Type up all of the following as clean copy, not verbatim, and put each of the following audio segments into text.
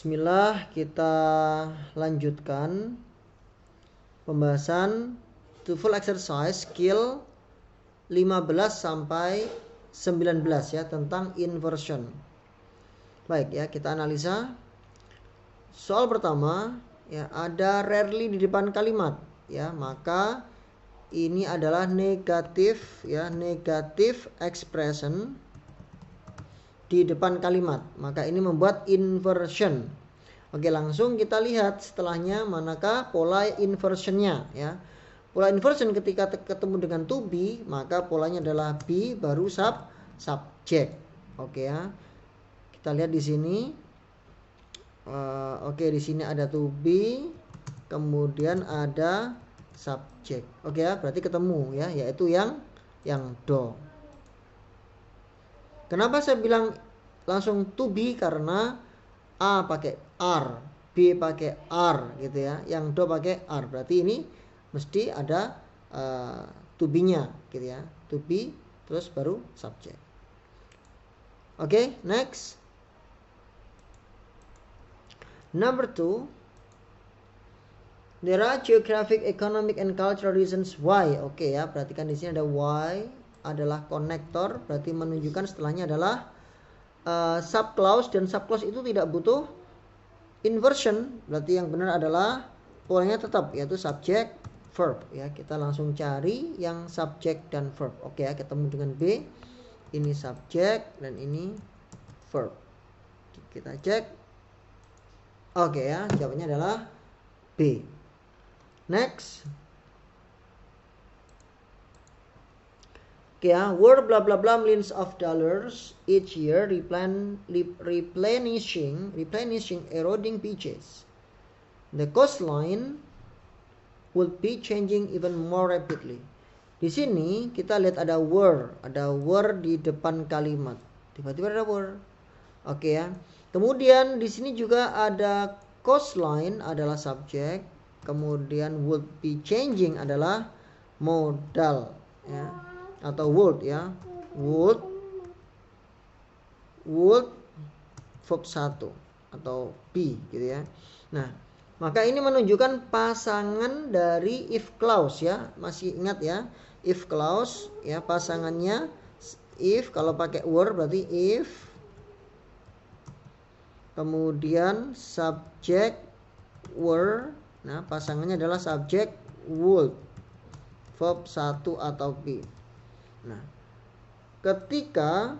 Bismillah, kita lanjutkan pembahasan TOEFL exercise skill 15 sampai 19 ya, tentang inversion. Baik ya, kita analisa. Soal pertama ya, ada rarely di depan kalimat ya, maka ini adalah negatif ya, negative expression di depan kalimat, maka ini membuat inversion. Oke, langsung kita lihat setelahnya manakah pola inversionnya ya. Pola inversion ketika ketemu dengan to be, maka polanya adalah be baru subject. Oke ya, kita lihat di sini. Oke, di sini ada to be, kemudian ada subject. Oke ya, berarti ketemu ya, yaitu yang do. Kenapa saya bilang langsung to be? Karena A pakai R, B pakai R gitu ya, yang do pakai R. Berarti ini mesti ada to be-nya gitu ya. To be terus baru subject. Oke, next. Number 2. There are geographic, economic, and cultural reasons why. Oke ya, perhatikan di sini ada why adalah konektor, berarti menunjukkan setelahnya adalah subclause, dan subclause itu tidak butuh inversion, berarti yang benar adalah polanya tetap, yaitu subject verb ya. Kita langsung cari yang subject dan verb. Oke ya, ketemu dengan B, ini subject dan ini verb. Kita cek. Oke ya, jawabannya adalah B. Next. Oke ya, word blah blah blah millions of dollars each year replenishing eroding beaches. The coastline would be changing even more rapidly. Di sini kita lihat ada word di depan kalimat. Tiba-tiba ada word. Oke ya. Kemudian di sini juga ada coastline adalah subjek, kemudian would be changing adalah modal ya, atau would ya. Would verb 1 atau be gitu ya. Nah, maka ini menunjukkan pasangan dari if clause ya. Masih ingat ya, if clause ya, pasangannya if, kalau pakai were berarti if, kemudian subject were, nah pasangannya adalah subject would, verb 1 atau be. Nah, ketika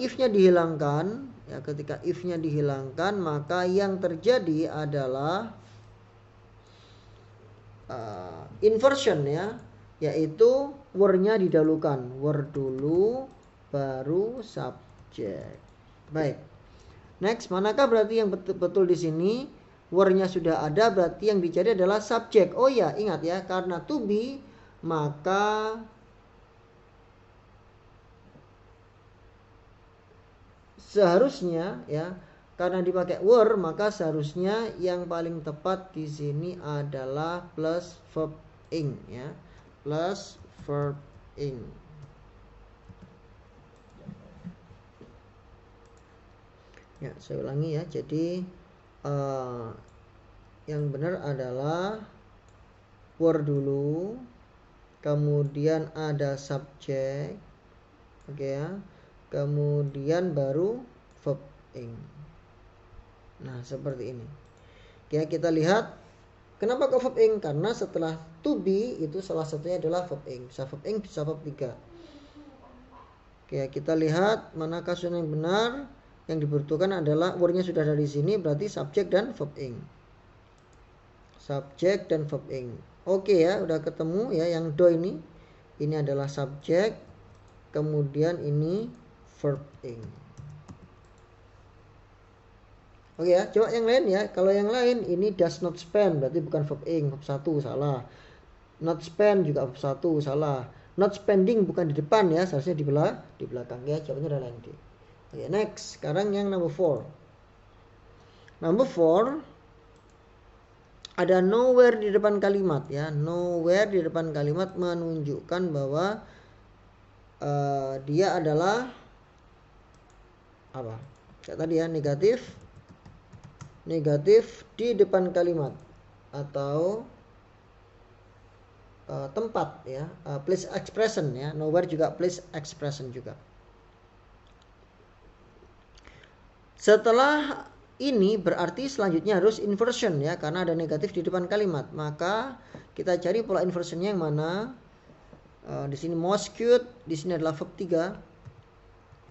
if-nya dihilangkan ya, ketika if-nya dihilangkan, maka yang terjadi adalah inversion ya, yaitu were-nya didahulukan, were dulu baru subject. Baik. Next, manakah berarti yang betul di sini? Were-nya sudah ada, berarti yang dicari adalah subject. Oh ya, ingat ya, karena to be, maka seharusnya ya, karena dipakai were, maka seharusnya yang paling tepat di sini adalah plus verb ing ya, plus verb ing. Ya, saya ulangi ya. Jadi yang benar adalah were dulu, kemudian ada subjek, oke ya, kemudian baru verb ing. Nah, seperti ini. Oke, kita lihat kenapa kok verb ing? Karena setelah to be itu salah satunya adalah verb ing. Bisa verb ing, bisa verb 3. Oke, kita lihat mana kasus yang benar. Yang dibutuhkan adalah word-nya sudah ada di sini, berarti subject dan verb ing. Subject dan verb ing. Oke ya, udah ketemu ya yang do ini. Ini adalah subject, kemudian ini verb ing. Oke ya, coba yang lain ya. Kalau yang lain ini does not spend, berarti bukan verb ing, verb 1 salah. Not spend juga verb 1 salah. Not spending bukan di depan ya, seharusnya di belakang ya. Jawabannya adalah yang D. Oke, next. Sekarang yang number 4. Number 4 ada nowhere di depan kalimat ya. Nowhere di depan kalimat menunjukkan bahwa dia adalah apa? Kayak tadi ya, negatif di depan kalimat atau tempat ya, place expression ya, nowhere juga place expression juga. Setelah ini berarti selanjutnya harus inversion ya, karena ada negatif di depan kalimat. Maka kita cari pola inversionnya yang mana. Di sini most cute, di sini adalah verb 3.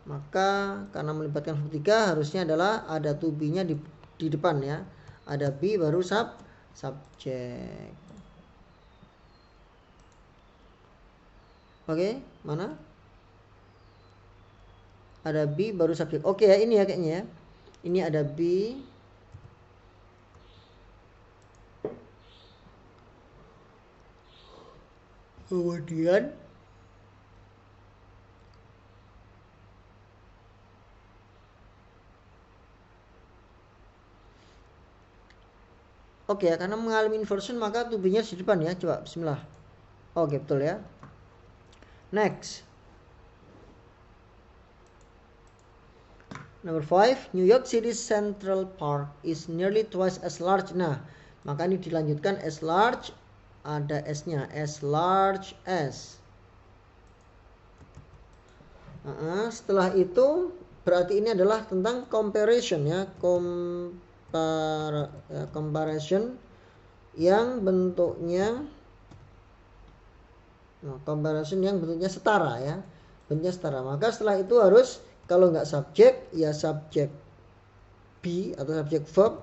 Maka karena melibatkan verb 3 harusnya adalah ada to be-nya di depan ya. Ada be baru subjek. Oke, mana? Ada be baru subjek. Oke ya, ini ya kayaknya ya. Ini ada be. Kemudian oke ya, karena mengalami inversion maka to be-nya di depan ya. Coba bismillah. Oke, betul ya. Next. Number 5, New York City's Central Park is nearly twice as large. Nah, maka ini dilanjutkan as large, ada S-nya, as large as. Setelah itu berarti ini adalah tentang comparison ya, comparison yang bentuknya setara ya, bentuknya setara. Maka setelah itu harus kalau nggak subjek ya subjek be atau subjek verb.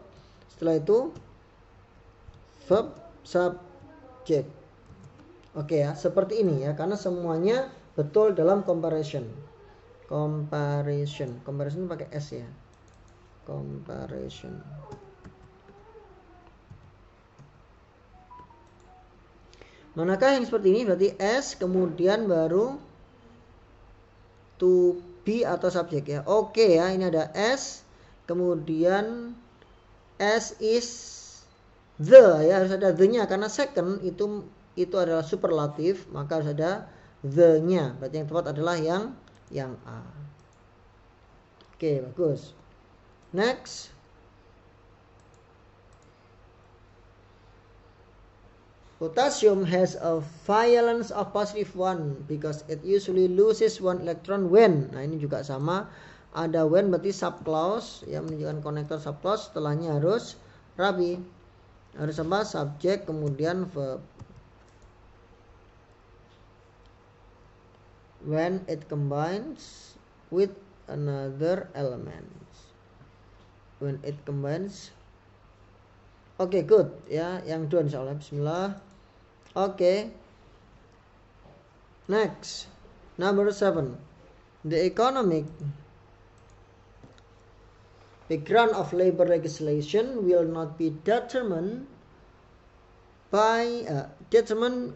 Setelah itu verb subjek. Oke ya, seperti ini ya, karena semuanya betul dalam comparison pakai S ya, comparison. Manakah yang seperti ini? Berarti S kemudian baru to be atau subjek ya. Oke ya, ini ada S kemudian S is the ya, harus ada the-nya karena second itu adalah superlatif, maka harus ada the-nya. Berarti yang tepat adalah yang A. Oke, bagus. Next. Potassium has a valence of +1 because it usually loses 1 electron when. Nah, ini juga sama. Ada when berarti subclause ya, menunjukkan konektor subclause. Setelahnya harus rabi. Harus apa? Subjek kemudian verb. When it combines with another element. When it combines. Oke, good ya. Yang dua insyaallah. Bismillah. Oke. Next. Number 7. The economic background of labor legislation will not be determined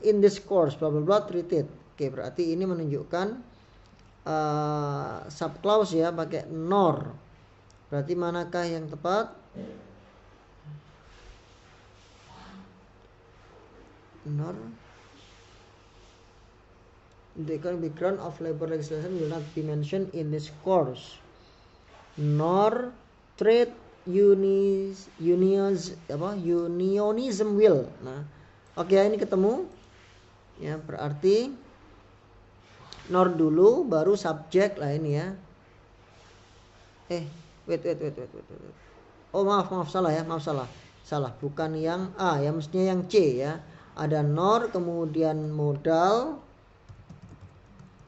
in this course blah blah blah treated. Oke, berarti ini menunjukkan subclause ya, pakai nor. Berarti manakah yang tepat? Nor. The economic background of labor legislation will not be mentioned in this course. Nor trade unionism will. Nah, oke, ini ketemu. Ya, berarti nor dulu baru subjek lah ini ya. Wait. Oh, maaf, salah. Bukan yang A ya, mestinya yang C ya. Ada nor, kemudian modal,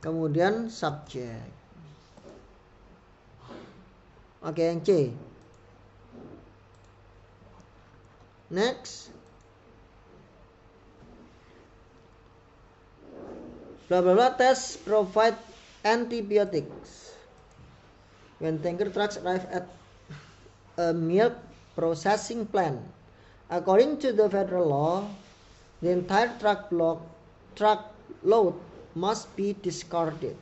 kemudian subjek. Oke, yang C. Next. Blah blah blah test provide antibiotics. When tanker trucks arrive at a milk processing plant, according to the federal law, the entire truck load must be discarded.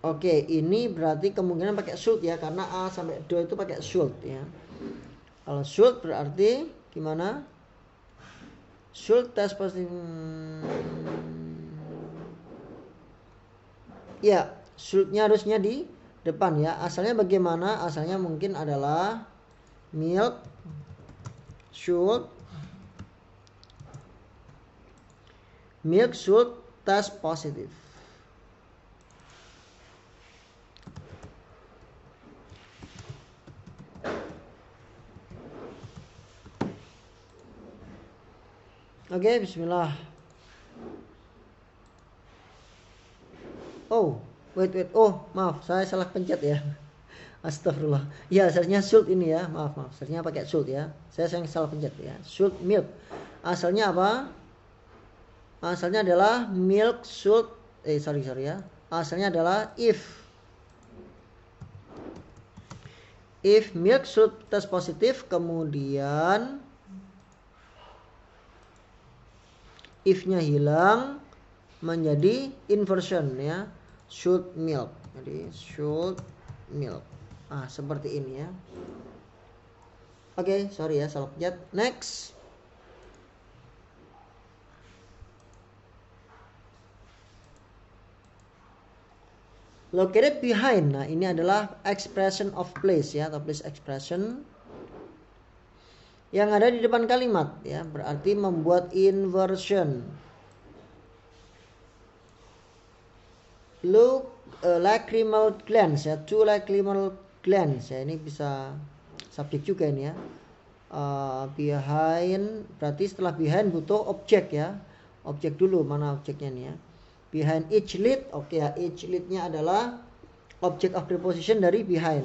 Oke, ini berarti kemungkinan pakai should ya, karena A sampai D itu pakai should ya. Kalau should berarti gimana? Should test positive. Ya, shouldnya harusnya di depan ya. Asalnya bagaimana? Asalnya mungkin adalah milk should test positive. Oke, bismillah. Oh, wait. Oh, maaf, saya salah pencet ya. Astagfirullah. Ya, seharusnya should ini ya. Maaf. Seharusnya pakai should ya. Saya salah pencet ya. Should milk. Asalnya apa? Asalnya adalah milk should sorry ya. Asalnya adalah if milk should test positif, kemudian if-nya hilang menjadi inversion ya, should milk. Jadi should milk. Seperti ini ya. Oke, sorry ya salah pencet. Next. Located behind. Nah, ini adalah expression of place ya, atau place expression yang ada di depan kalimat ya, berarti membuat inversion. Look, lacrimal glands ya, two lacrimal glands ya, ini bisa subjek juga ini ya. Behind, berarti setelah behind butuh objek ya. Objek dulu, mana objeknya nih ya. Behind each lid, oke ya, each lidnya adalah object of preposition dari behind.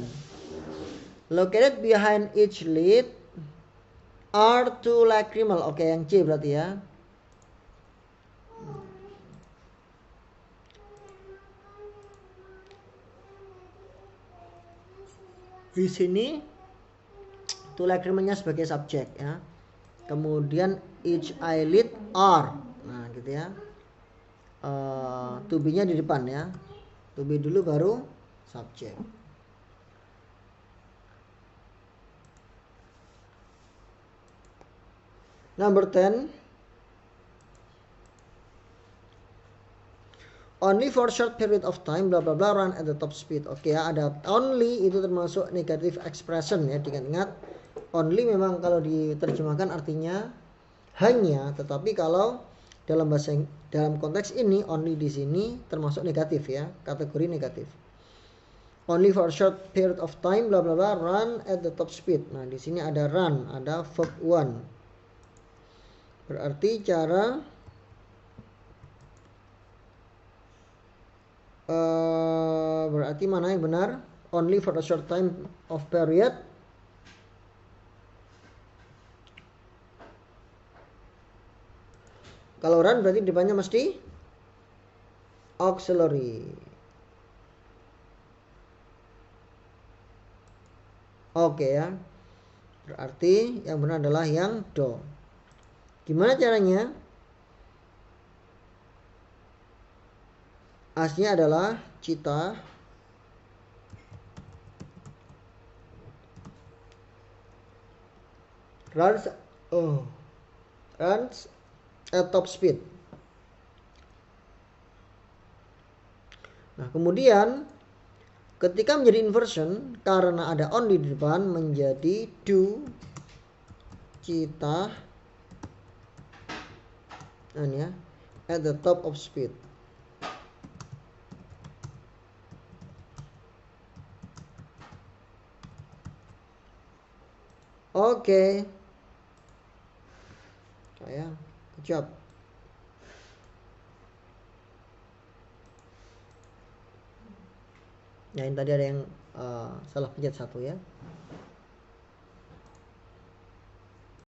Located behind each lid are two lacrimal, oke yang C berarti ya. Di sini two lacrimalnya sebagai subjek ya. Kemudian each eyelid are, nah gitu ya. To be-nya di depan ya. To be dulu baru subjek. Number 10. Only for short period of time bla bla bla run at the top speed. Oke ya, ada only itu termasuk negative expression ya. Ingat only memang kalau diterjemahkan artinya hanya, tetapi kalau dalam konteks ini only di sini termasuk negatif ya, kategori negatif. Only for short period of time bla bla bla run at the top speed. Nah, di sini ada run, ada verb one. Berarti cara berarti mana yang benar? Only for a short time of period. Kalau run berarti depannya mesti auxiliary. Oke ya. Berarti yang benar adalah yang do. Gimana caranya? Aslinya adalah Cita runs at top speed. Nah, kemudian ketika menjadi inversion karena ada only di depan menjadi do Cita ya, at the top of speed. Oke. Saya good job. Ya, ini tadi ada yang salah pencet satu ya.